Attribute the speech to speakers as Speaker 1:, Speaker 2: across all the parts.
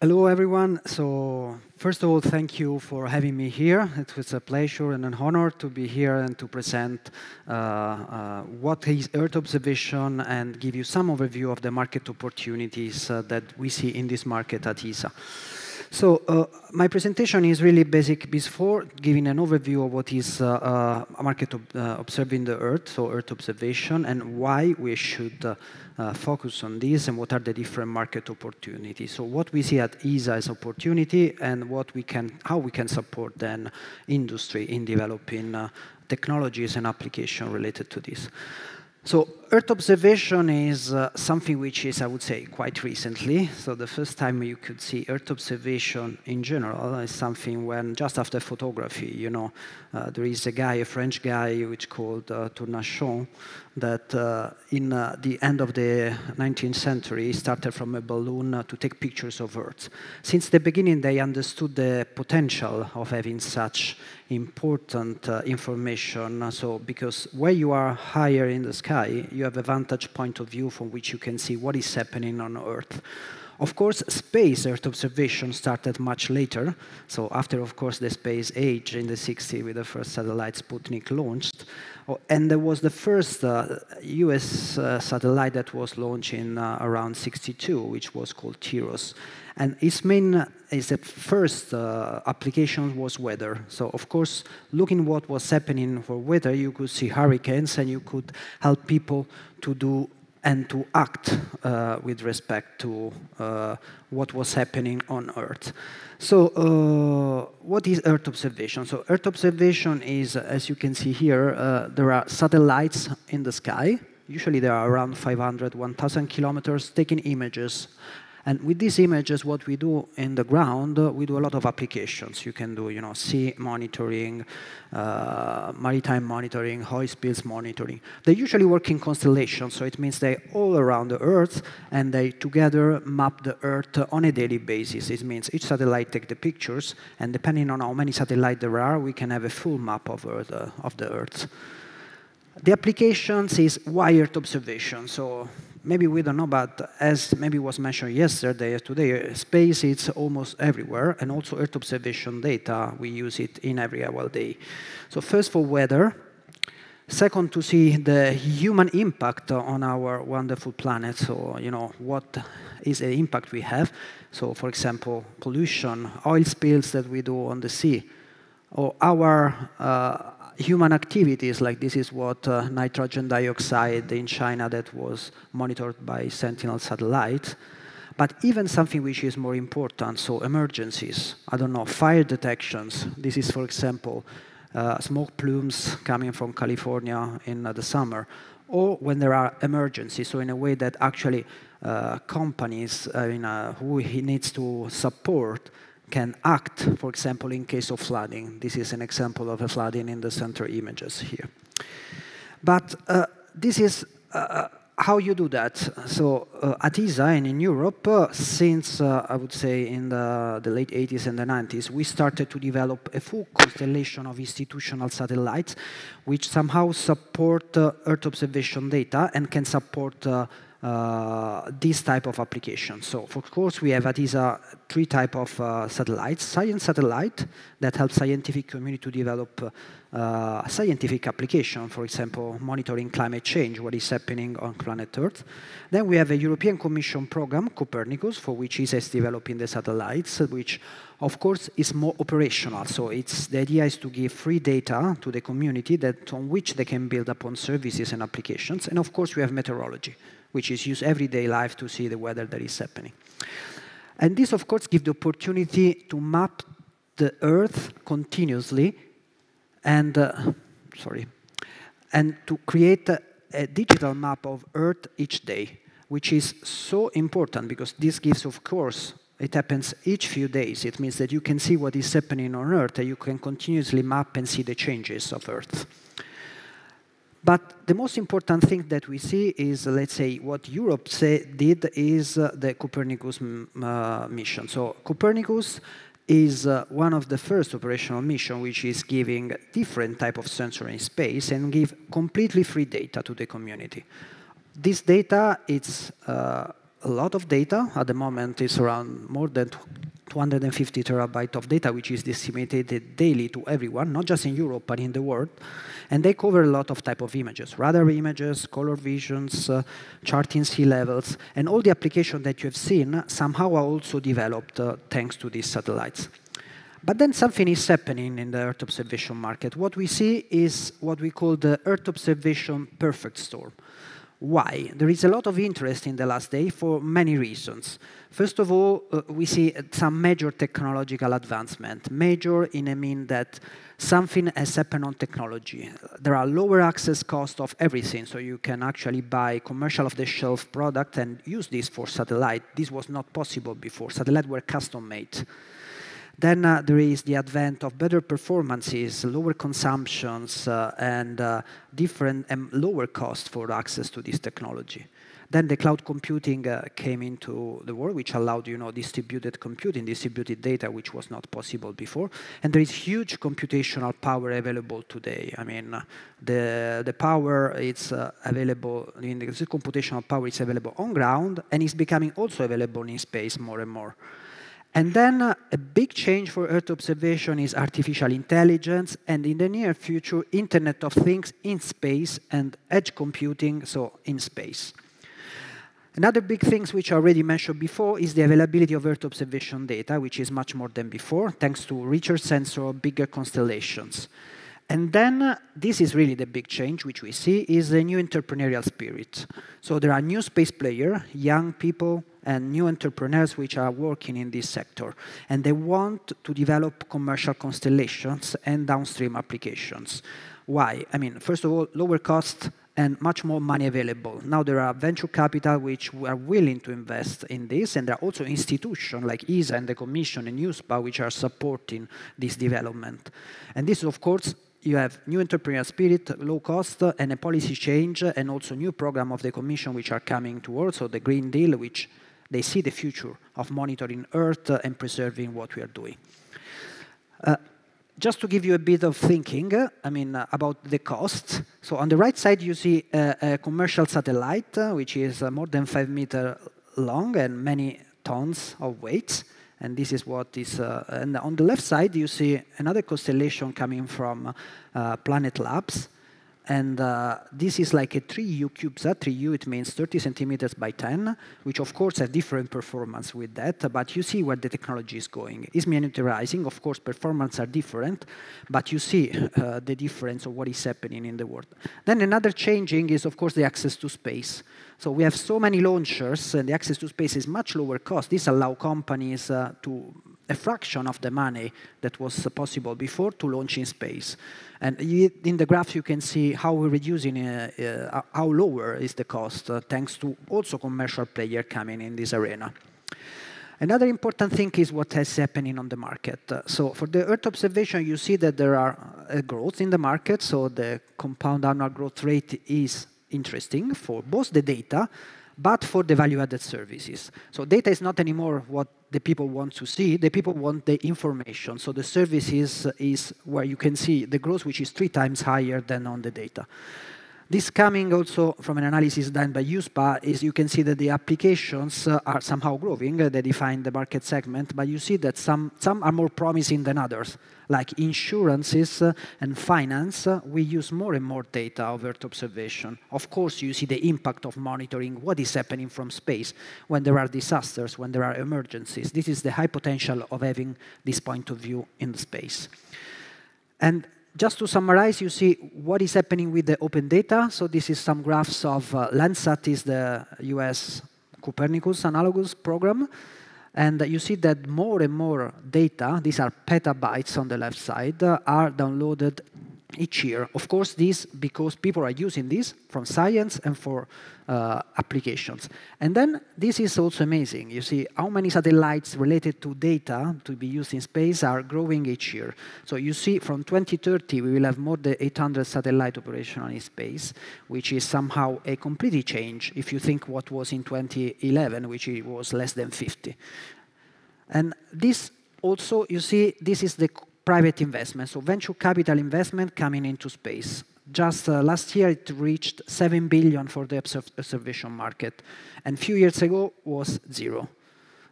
Speaker 1: Hello, everyone. So, first of all, thank you for having me here. It was a pleasure and an honor to be here and to present what is Earth observation and give you some overview of the market opportunities that we see in this market at ESA. So my presentation is really basic before giving an overview of what is a market observing the Earth, so Earth observation, and why we should focus on this and what are the different market opportunities. So what we see at ESA is opportunity and how we can support then industry in developing technologies and applications related to this. So Earth observation is something which is, I would say, quite recently. So the first time you could see Earth observation in general is something when just after photography, there is a French guy, which called Tournachon, that in the end of the 19th century started from a balloon to take pictures of Earth. Since the beginning, they understood the potential of having such important information. So because where you are higher in the sky, you have a vantage point of view from which you can see what is happening on Earth. Of course, space Earth observation started much later. So after, of course, the space age in the 60s with the first satellite Sputnik launched. And there was the first US satellite that was launched in around 62, which was called TIROS. And its first application was weather. So, of course, looking what was happening for weather, you could see hurricanes and you could help people to do and to act with respect to what was happening on Earth. So what is Earth observation? So Earth observation is, as you can see here, there are satellites in the sky. Usually there are around 500, 1,000 kilometers taking images. And with these images, what we do in the ground, we do a lot of applications. You can do, sea monitoring, maritime monitoring, oil spills monitoring. They usually work in constellations, so it means they're all around the Earth, and they together map the Earth on a daily basis. It means each satellite takes the pictures, and depending on how many satellites there are, we can have a full map of the Earth. The applications is wired observation. So maybe we don't know, but as maybe was mentioned yesterday, today, space is almost everywhere, and also Earth observation data, we use it in every hour day. So first for weather, second to see the human impact on our wonderful planet, so what is the impact we have. So for example, pollution, oil spills that we do on the sea, or our human activities, like this is what nitrogen dioxide in China that was monitored by Sentinel satellite. But even something which is more important, so emergencies, I don't know, fire detections. This is, for example, smoke plumes coming from California in the summer, or when there are emergencies, so in a way that actually companies who he needs to support can act, for example, in case of flooding. This is an example of a flooding in the center images here. But this is how you do that. So at ESA and in Europe, since I would say in the late 80s and the 90s, we started to develop a full constellation of institutional satellites which somehow support Earth observation data and can support this type of application. So, of course, we have at ESA three types of satellites. Science satellite that helps scientific community to develop scientific application, for example, monitoring climate change, what is happening on planet Earth. Then we have a European Commission program, Copernicus, for which ESA is developing the satellites, which, of course, is more operational. So the idea is to give free data to the community on which they can build upon services and applications. And, of course, we have meteorology, which is used everyday life to see the weather that is happening. And this, of course, gives the opportunity to map the Earth continuously and, and to create a digital map of Earth each day, which is so important because this gives, of course, it happens each few days. It means that you can see what is happening on Earth and you can continuously map and see the changes of Earth. But the most important thing that we see is, let's say, what Europe did is the Copernicus mission. So Copernicus is one of the first operational missions which is giving different type of sensor in space and give completely free data to the community. This data, it's a lot of data. At the moment, it's around more than 250 terabytes of data, which is disseminated daily to everyone, not just in Europe, but in the world. And they cover a lot of type of images, radar images, color visions, charting sea levels, and all the applications that you have seen somehow are also developed thanks to these satellites. But then something is happening in the Earth observation market. What we see is what we call the Earth observation perfect storm. Why? There is a lot of interest in the last day for many reasons. First of all, we see some major technological advancement. Major in a mean that something has happened on technology. There are lower access costs of everything, so you can actually buy commercial off-the-shelf product and use this for satellite. This was not possible before. Satellites were custom-made. Then there is the advent of better performances, lower consumptions, and different and lower costs for access to this technology. Then the cloud computing came into the world, which allowed distributed computing, distributed data, which was not possible before. And there is huge computational power available today. I mean, the power is available, the computational power is available on ground, and is becoming also available in space more and more. And then a big change for Earth observation is artificial intelligence, and in the near future, Internet of Things in space and edge computing, so in space. Another big thing which I already mentioned before is the availability of Earth observation data, which is much more than before, thanks to richer sensor, bigger constellations. And then, this is really the big change which we see, is the new entrepreneurial spirit. So there are new space players, young people, and new entrepreneurs which are working in this sector. And they want to develop commercial constellations and downstream applications. Why? I mean, first of all, lower cost and much more money available. Now there are venture capital which are willing to invest in this, and there are also institutions like ESA and the Commission and USPA which are supporting this development. And this, of course, you have new entrepreneurial spirit, low cost, and a policy change, and also new program of the Commission which are coming towards, so the Green Deal, which they see the future of monitoring Earth and preserving what we are doing. Just to give you a bit of thinking, about the cost. So on the right side, you see a commercial satellite, which is more than 5 meters long and many tons of weight. And this is what is, and on the left side, you see another constellation coming from Planet Labs. And this is like a 3U CubeSat. 3U, it means 30 centimeters by 10, which of course has different performance with that, but you see where the technology is going. It's miniaturizing, of course, performance are different, but you see the difference of what is happening in the world. Then another changing is, of course, the access to space. So we have so many launchers, and the access to space is much lower cost. This allows companies to a fraction of the money that was possible before to launch in space. And in the graph, you can see how we're reducing, how lower is the cost, thanks to also commercial players coming in this arena. Another important thing is what is happening on the market. So for the Earth observation, you see that there are growth in the market. So the compound annual growth rate is interesting for both the data, but for the value-added services. So data is not anymore what the people want to see. The people want the information. So the services is where you can see the growth, which is 3 times higher than on the data. This coming also from an analysis done by USPA is you can see that the applications are somehow growing. They define the market segment, but you see that some are more promising than others. Like insurances and finance, we use more and more data of Earth observation. Of course, you see the impact of monitoring what is happening from space when there are disasters, when there are emergencies. This is the high potential of having this point of view in space. And just to summarize, you see what is happening with the open data. So this is some graphs of Landsat, is the US Copernicus analogous program. And you see that more and more data, these are petabytes on the left side, are downloaded each year. Of course, this because people are using this from science and for applications. And then this is also amazing. You see how many satellites related to data to be used in space are growing each year. So you see from 2030, we will have more than 800 satellites operational in space, which is somehow a complete change if you think what was in 2011, which was less than 50. And this also, you see, this is the private investment, so venture capital investment coming into space. Just last year, it reached 7 billion for the observation market, and a few years ago was 0.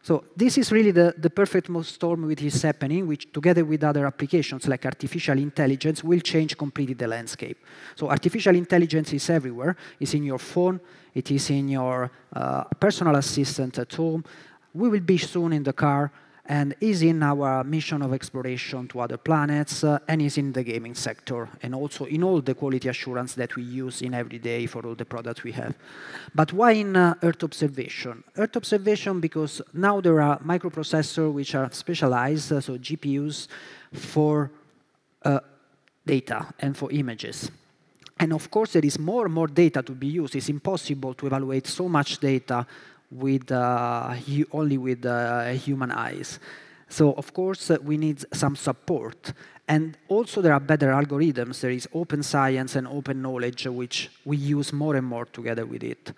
Speaker 1: So this is really the perfect storm which is happening, which together with other applications like artificial intelligence will change completely the landscape. So artificial intelligence is everywhere. It's in your phone. It is in your personal assistant at home. We will be soon in the car, and is in our mission of exploration to other planets, and is in the gaming sector, and also in all the quality assurance that we use in every day for all the products we have. But why in Earth observation? Earth observation because now there are microprocessors which are specialized, so GPUs, for data and for images. And of course, there is more and more data to be used. It's impossible to evaluate so much data with only with human eyes. So of course, we need some support. And also there are better algorithms. There is open science and open knowledge, which we use more and more together with it.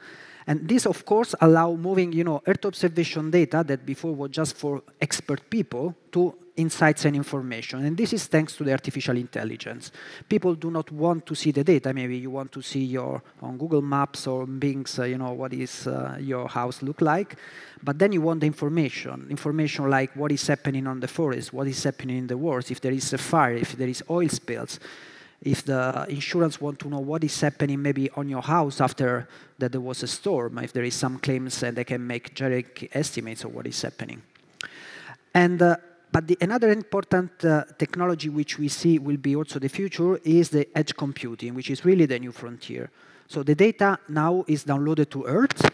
Speaker 1: And this, of course, allows moving, Earth observation data that before was just for expert people to insights and information. And this is thanks to the artificial intelligence. People do not want to see the data. Maybe you want to see on Google Maps or Bing's, what is your house look like. But then you want the information like what is happening on the forest, what is happening in the wars, if there is a fire, if there is oil spills. If the insurance want to know what is happening maybe on your house after that there was a storm, if there is some claims and they can make generic estimates of what is happening. And but another important technology which we see will be also the future is the edge computing, which is really the new frontier. So the data now is downloaded to Earth,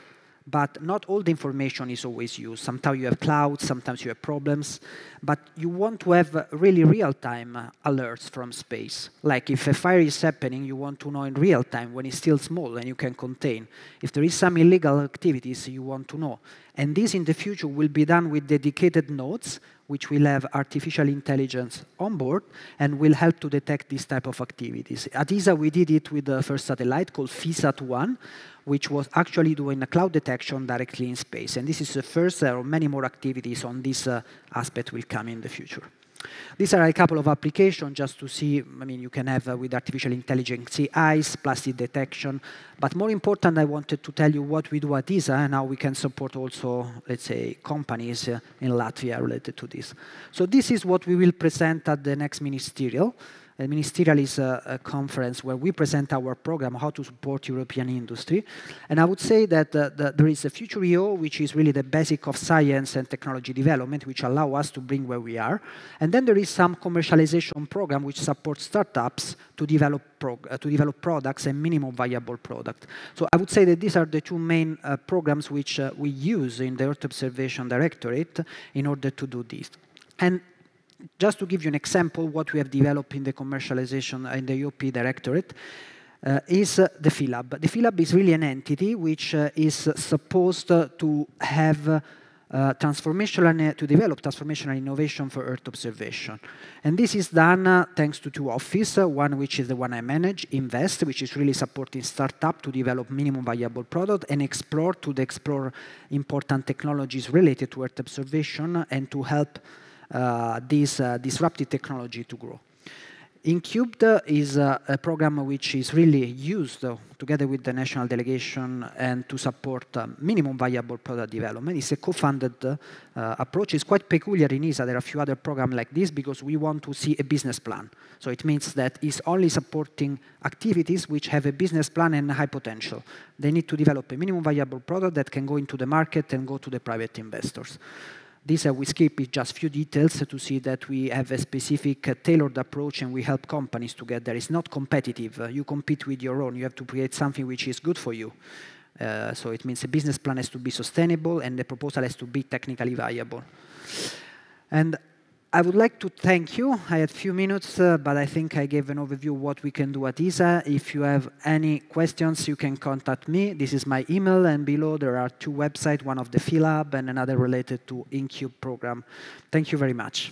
Speaker 1: but not all the information is always used. Sometimes you have clouds, sometimes you have problems, but you want to have really real-time alerts from space. Like if a fire is happening, you want to know in real time when it's still small and you can contain. If there is some illegal activities, you want to know. And this in the future will be done with dedicated nodes, which will have artificial intelligence on board and will help to detect this type of activities. At ESA, we did it with the first satellite called FISAT-1, which was actually doing a cloud detection directly in space. And this is the first. There are many more activities on this aspect will come in the future. These are a couple of applications just to see. I mean, you can have with artificial intelligence see eyes, plastic detection. But more important, I wanted to tell you what we do at ESA and how we can support also, let's say, companies in Latvia related to this. So this is what we will present at the next ministerial. The Ministerial is a conference where we present our program, how to support European industry. And I would say that there is a Future EO, which is really the basic of science and technology development, which allow us to bring where we are. And then there is some commercialization program, which supports startups to develop products and minimum viable product. So I would say that these are the two main programs which we use in the Earth Observation Directorate in order to do this. And just to give you an example, what we have developed in the commercialization in the EOP Directorate is the PhilLab. The PhilLab is really an entity which is supposed to have to develop transformational innovation for Earth observation. And this is done thanks to two offices, one which is the one I manage, Invest, which is really supporting startup to develop minimum viable product, and Explore to explore important technologies related to Earth observation and to help this disruptive technology to grow. InCubed is a program which is really used together with the national delegation and to support minimum viable product development. It's a co-funded approach. It's quite peculiar in ESA. There are a few other programs like this because we want to see a business plan. So it means that it's only supporting activities which have a business plan and high potential. They need to develop a minimum viable product that can go into the market and go to the private investors. This we skip is just few details to see that we have a specific tailored approach and we help companies to get there. It's not competitive. You compete with your own. You have to create something which is good for you. So it means a business plan has to be sustainable and the proposal has to be technically viable. And I would like to thank you. I had a few minutes, but I think I gave an overview of what we can do at ESA. If you have any questions, you can contact me. This is my email, and below there are two websites, one of the PhilLab and another related to InCubed program. Thank you very much.